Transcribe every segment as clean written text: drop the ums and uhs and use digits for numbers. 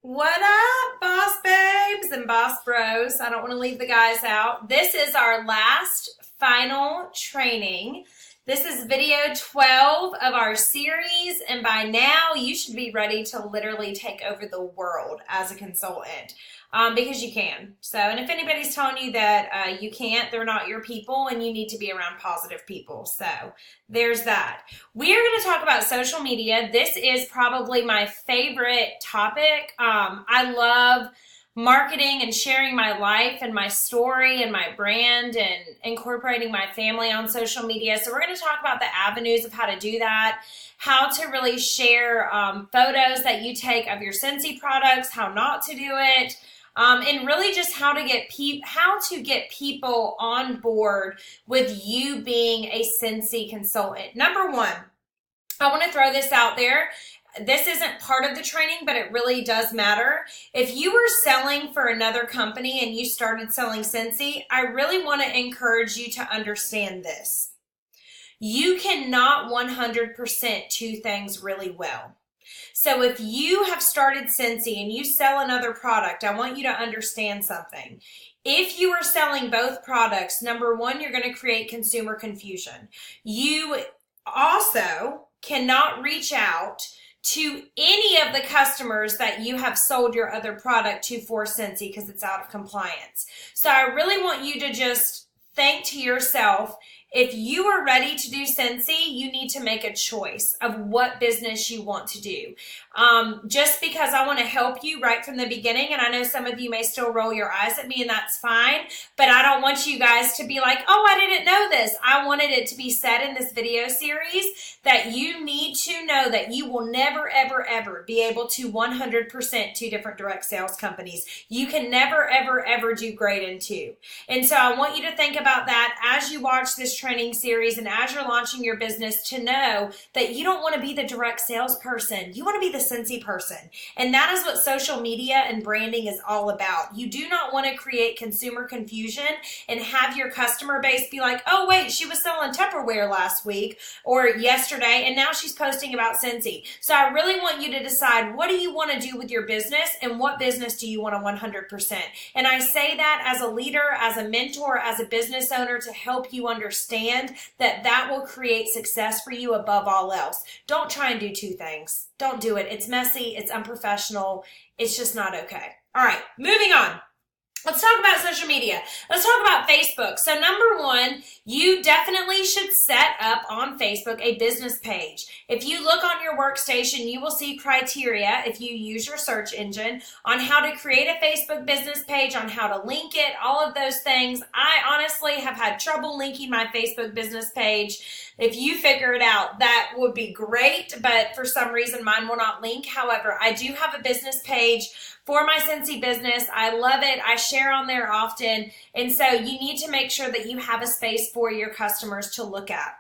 What up, boss babes and boss bros? I don't want to leave the guys out. This is our last final training. This is video 12 of our series, and by now you should be ready to literally take over the world as a consultant because you can. So, and if anybody's telling you that you can't, they're not your people, and you need to be around positive people. So there's that. We are going to talk about social media. This is probably my favorite topic. I love marketing and sharing my life and my story and my brand and incorporating my family on social media. So we're going to talk about the avenues of how to do that, how to really share photos that you take of your Scentsy products, how not to do it, and really just how to get people on board with you being a Scentsy consultant. Number one, I want to throw this out there. This isn't part of the training, but it really does matter. If you were selling for another company and you started selling Scentsy, I really want to encourage you to understand this. You cannot 100% two things really well. So if you have started Scentsy and you sell another product, I want you to understand something. If you are selling both products, number one, you're going to create consumer confusion. You also cannot reach out to any of the customers that you have sold your other product to for Scentsy because it's out of compliance. So I really want you to just think to yourself, if you are ready to do Scentsy, you need to make a choice of what business you want to do. Just because I want to help you right from the beginning, and I know some of you may still roll your eyes at me, and that's fine, but I don't want you guys to be like, oh, I didn't know this. I wanted it to be said in this video series that you need to know that you will never, ever, ever be able to 100% two different direct sales companies. You can never, ever, ever do great in two. And so I want you to think about that as you watch this training series and as you're launching your business, to know that you don't want to be the direct sales person. You want to be the Scentsy person. And that is what social media and branding is all about. You do not want to create consumer confusion and have your customer base be like, oh, wait, she was selling Tupperware last week or yesterday, and now she's posting about Scentsy. So I really want you to decide, what do you want to do with your business and what business do you want to 100%? And I say that as a leader, as a mentor, as a business owner, to help you understand that will create success for you above all else. Don't try and do two things. Don't do it. It's messy. It's unprofessional. It's just not okay. All right, moving on. Let's talk about social media. Let's talk about Facebook. So number one, you definitely should set up on Facebook a business page. If you look on your workstation, you will see criteria, if you use your search engine, on how to create a Facebook business page, on how to link it, all of those things. I honestly have had trouble linking my Facebook business page. If you figure it out, that would be great, but for some reason mine will not link. However, I do have a business page for my Scentsy business. I love it. I share on there often. And so you need to make sure that you have a space for your customers to look at,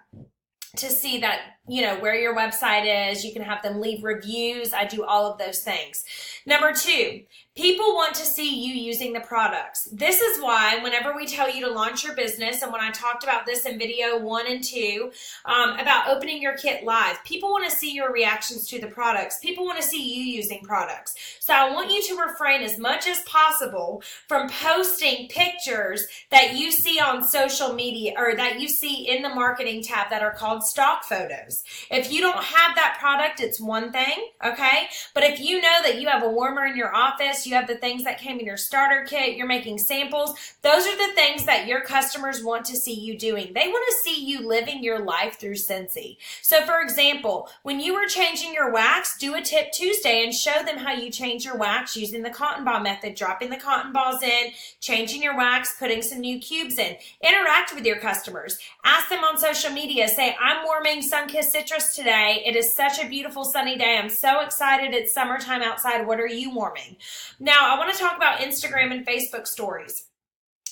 to see that, you know, where your website is. You can have them leave reviews. I do all of those things. Number two, people want to see you using the products. This is why whenever we tell you to launch your business, and when I talked about this in video 1 and 2, about opening your kit live, people want to see your reactions to the products. People want to see you using products. So I want you to refrain as much as possible from posting pictures that you see on social media or that you see in the marketing tab that are called stock photos. If you don't have that product, it's one thing, okay? But if you know that you have a warmer in your office, you have the things that came in your starter kit, you're making samples, those are the things that your customers want to see you doing. They want to see you living your life through Scentsy. So for example, when you were changing your wax, do a Tip Tuesday and show them how you change your wax using the cotton ball method, dropping the cotton balls in, changing your wax, putting some new cubes in. Interact with your customers. Ask them on social media. Say, I'm warming Sunkissed Citrus today. It is such a beautiful sunny day. I'm so excited. It's summertime outside. What are you warming? Now, I want to talk about Instagram and Facebook stories.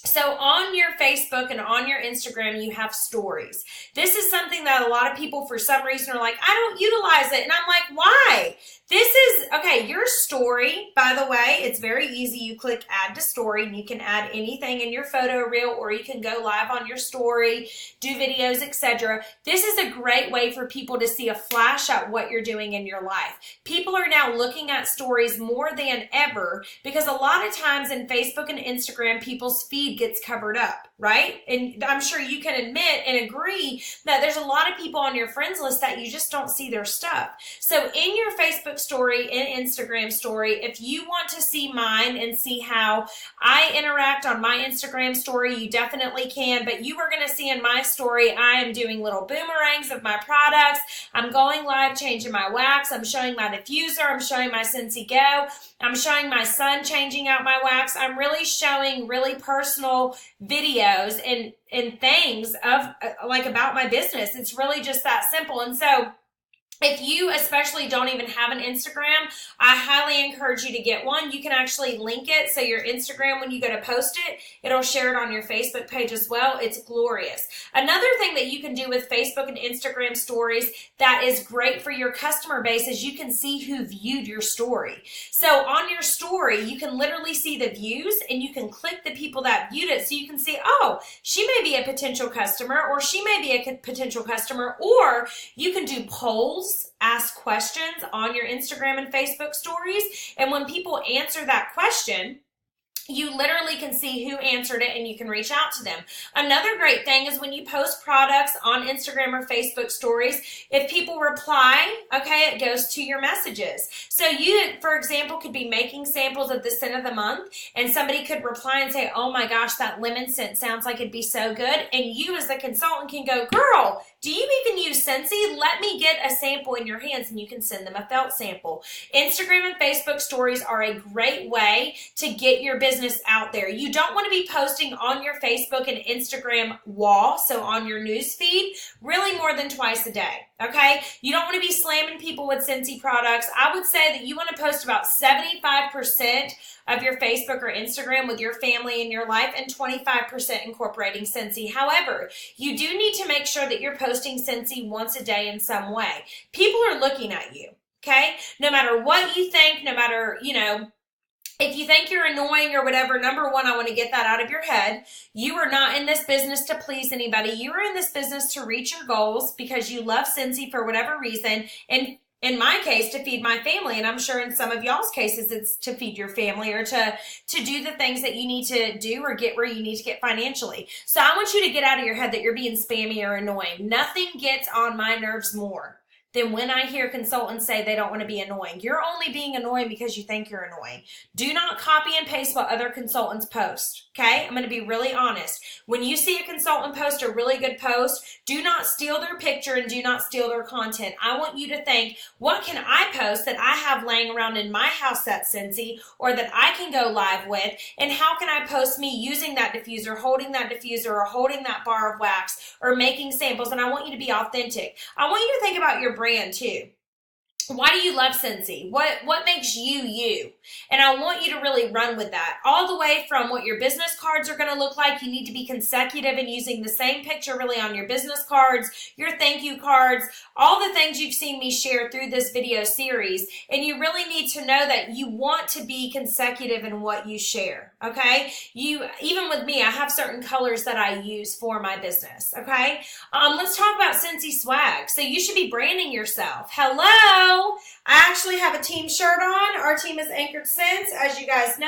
So on your Facebook and on your Instagram, you have stories. This is something that a lot of people, for some reason, are like, I don't utilize it. And I'm like, why? This is, okay, your story, by the way. It's very easy. You click add to story and you can add anything in your photo reel, or you can go live on your story, do videos, etc. This is a great way for people to see a flash at what you're doing in your life. People are now looking at stories more than ever because a lot of times in Facebook and Instagram, people's feed gets covered up, right? And I'm sure you can admit and agree that there's a lot of people on your friends list that you just don't see their stuff. So in your Facebook story and Instagram story, if you want to see mine and see how I interact on my Instagram story, you definitely can. But you are going to see in my story, I am doing little boomerangs of my products. I'm going live changing my wax. I'm showing my diffuser. I'm showing my Scentsy Go. I'm showing my son changing out my wax. I'm really showing really personal videos and things of like about my business. It's really just that simple. And so if you especially don't even have an Instagram, I highly encourage you to get one. You can actually link it. So your Instagram, when you go to post it, it'll share it on your Facebook page as well. It's glorious. Another thing that you can do with Facebook and Instagram stories that is great for your customer base is you can see who viewed your story. So on your story, you can literally see the views and you can click the people that viewed it. So you can see, oh, she may be a potential customer, or she may be a potential customer, or you can do polls, ask questions on your Instagram and Facebook stories. And when people answer that question, you literally can see who answered it and you can reach out to them. Another great thing is when you post products on Instagram or Facebook stories, if people reply, okay, it goes to your messages. So you, for example, could be making samples of the scent of the month and somebody could reply and say, oh my gosh, that lemon scent sounds like it'd be so good. And you as the consultant can go, girl, do you even use Scentsy? Let me get a sample in your hands, and you can send them a felt sample. Instagram and Facebook stories are a great way to get your business out there. You don't want to be posting on your Facebook and Instagram wall, so on your news feed, really more than twice a day, okay? You don't want to be slamming people with Scentsy products. I would say that you want to post about 75% of your Facebook or Instagram with your family and your life, and 25% incorporating Scentsy. However, you do need to make sure that you're posting Scentsy once a day in some way. People are looking at you, okay? No matter what you think, no matter, if you think you're annoying or whatever, number one, I want to get that out of your head. You are not in this business to please anybody. You are in this business to reach your goals because you love Scentsy for whatever reason. And in my case, to feed my family, and I'm sure in some of y'all's cases, it's to feed your family or to do the things that you need to do or get where you need to get financially. So I want you to get out of your head that you're being spammy or annoying. Nothing gets on my nerves more than when I hear consultants say they don't want to be annoying. You're only being annoying because you think you're annoying. Do not copy and paste what other consultants post, okay? I'm going to be really honest. When you see a consultant post a really good post, do not steal their picture and do not steal their content. I want you to think, what can I post that I have laying around in my house that's Scentsy, or that I can go live with, and how can I post me using that diffuser, holding that diffuser, or holding that bar of wax, or making samples? And I want you to be authentic. I want you to think about your brand too. Why do you love Scentsy? What makes you you? And I want you to really run with that. All the way from what your business cards are going to look like. You need to be consecutive in using the same picture really on your business cards, your thank you cards, all the things you've seen me share through this video series. And you really need to know that you want to be consecutive in what you share, okay? Even with me, I have certain colors that I use for my business, okay? Let's talk about Scentsy swag. So you should be branding yourself. Hello! I actually have a team shirt on. Our team is Anchored Scents. As you guys know,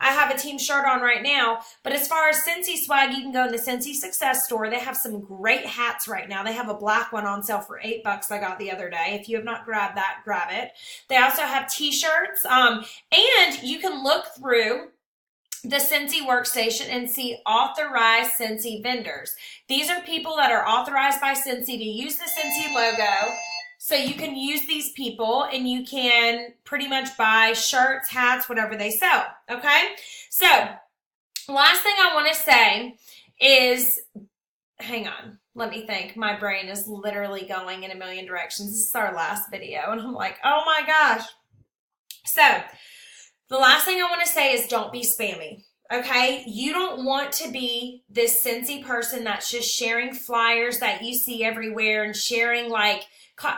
I have a team shirt on right now. But as far as Scentsy swag, you can go in the Scentsy Success store. They have some great hats right now. They have a black one on sale for $8 I got the other day. If you have not grabbed that, grab it. They also have t-shirts. And you can look through the Scentsy workstation and see authorized Scentsy vendors. These are people that are authorized by Scentsy to use the Scentsy logo. So you can use these people and you can pretty much buy shirts, hats, whatever they sell, okay? So last thing I want to say is, hang on, let me think. My brain is literally going in a million directions. This is our last video and I'm like, oh my gosh. So the last thing I want to say is don't be spammy. Okay, you don't want to be this Scentsy person that's just sharing flyers that you see everywhere and sharing, like,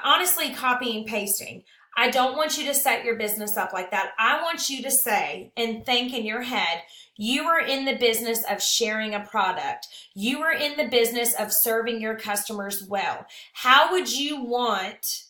honestly, copy and pasting. I don't want you to set your business up like that. I want you to say and think in your head, you are in the business of sharing a product. You are in the business of serving your customers well. How would you want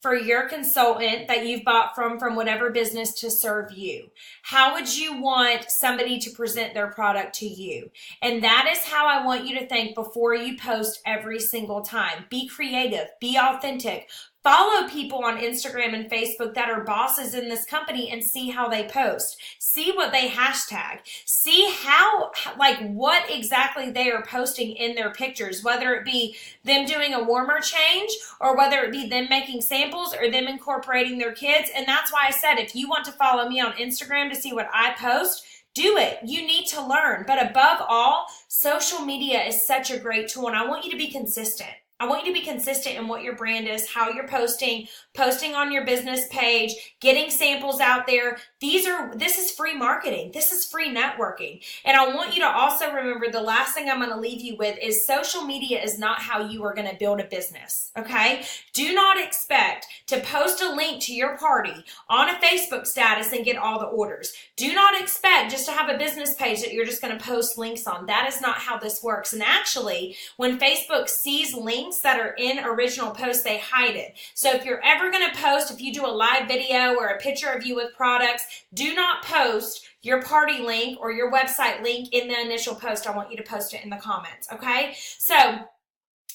for your consultant that you've bought from whatever business to serve you? How would you want somebody to present their product to you? And that is how I want you to think before you post every single time. Be creative, be authentic. Follow people on Instagram and Facebook that are bosses in this company and see how they post. See what they hashtag. See how, like, what exactly they are posting in their pictures, whether it be them doing a warmer change or whether it be them making samples or them incorporating their kids. And that's why I said, if you want to follow me on Instagram to see what I post, do it. You need to learn. But above all, social media is such a great tool, and I want you to be consistent. I want you to be consistent in what your brand is, how you're posting on your business page, getting samples out there. This is free marketing. This is free networking. And I want you to also remember, the last thing I'm going to leave you with is social media is not how you are going to build a business, okay? Do not expect to post a link to your party on a Facebook status and get all the orders. Do not expect just to have a business page that you're just going to post links on. That is not how this works. And actually, when Facebook sees links that are in original posts, they hide it. So if you're ever going to post, if you do a live video or a picture of you with products, do not post your party link or your website link in the initial post. I want you to post it in the comments, okay? So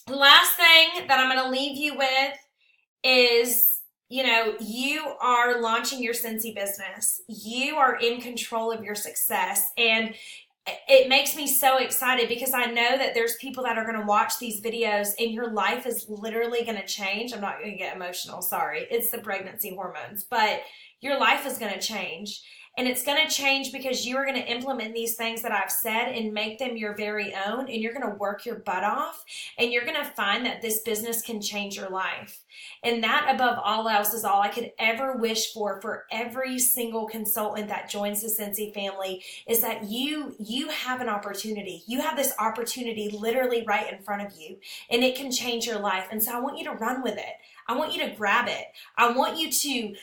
last thing that I'm going to leave you with is, you are launching your Scentsy business. You are in control of your success. And it makes me so excited because I know that there's people that are going to watch these videos and your life is literally going to change. I'm not going to get emotional. Sorry. It's the pregnancy hormones, but your life is going to change. And it's going to change because you are going to implement these things that I've said and make them your very own. And you're going to work your butt off. And you're going to find that this business can change your life. And that, above all else, is all I could ever wish for every single consultant that joins the Scentsy family, is that you have an opportunity. You have this opportunity literally right in front of you. And it can change your life. And so I want you to run with it. I want you to grab it. I want you to,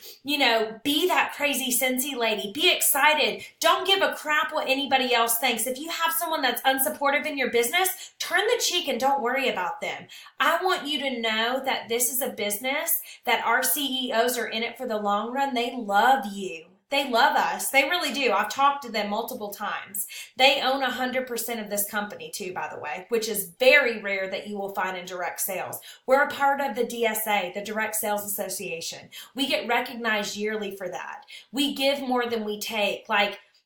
be that crazy Scentsy lady. Be excited. Don't give a crap what anybody else thinks. If you have someone that's unsupportive in your business, turn the cheek and don't worry about them. I want you to know that this is a business that our CEOs are in it for the long run. They love you. They love us. They really do. I've talked to them multiple times. They own 100% of this company too, by the way, which is very rare that you will find in direct sales. We're a part of the DSA, the Direct Sales Association. We get recognized yearly for that. We give more than we take.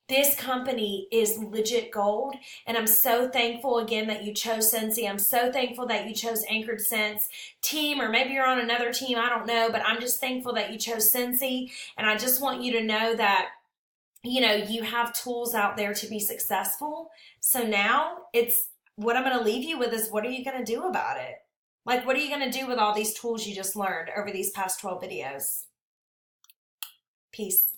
This company is legit gold, and I'm so thankful again that you chose Scentsy. I'm so thankful that you chose Anchored Scents team, or maybe you're on another team, I don't know, but I'm just thankful that you chose Scentsy, and I just want you to know that, you have tools out there to be successful. So now what I'm going to leave you with is, what are you going to do about it? What are you going to do with all these tools you just learned over these past 12 videos? Peace.